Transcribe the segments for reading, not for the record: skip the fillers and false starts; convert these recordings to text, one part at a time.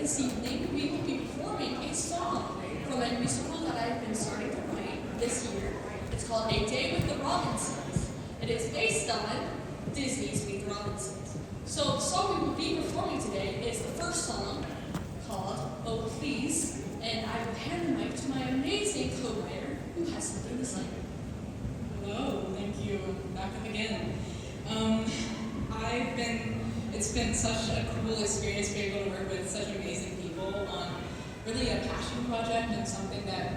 this evening we will be performing a song from a musical that I've been starting to write this year. It's called A Day with the Robinsons, and it's based on Disney's Meet the Robinsons. So the song we will be performing today is the first song called Oh Please, and I will hand the mic to my amazing co-writer who has something to say. Hello, thank you. I'm back up again. It's been such a cool experience being able to work with such amazing people on really a passion project and something that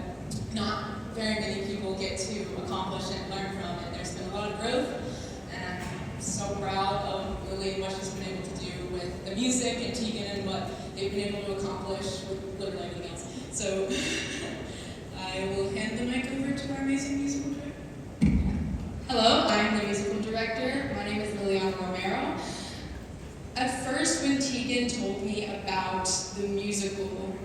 not very many people get to accomplish and learn from. And there's been a lot of growth, and I'm so proud of Lily and what she's been able to do with the music and Tegan and what they've been able to accomplish with literally everything else. So I will hand the mic over to our amazing musical director. Hello, I'm the musical director. My name is Liliana Romero. At first, when Tegan told me about the musical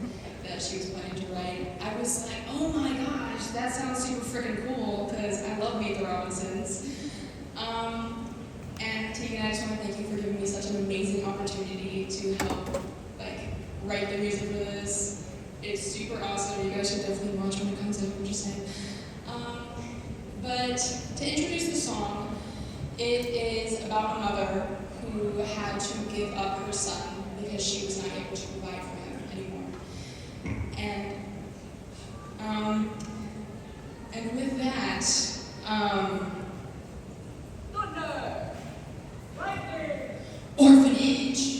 that she was planning to write, I was like, oh my gosh, that sounds super freaking cool, because I love Meet the Robinsons. And Tegan, I just want to thank you for giving me such an amazing opportunity to help write the music for this. It's super awesome. You guys should definitely watch when it comes out, I'm just saying. But to introduce the song, it is about a mother who had to give up her son because she was not able to provide for him anymore. And with that, Thunder! Lightning! orphanage.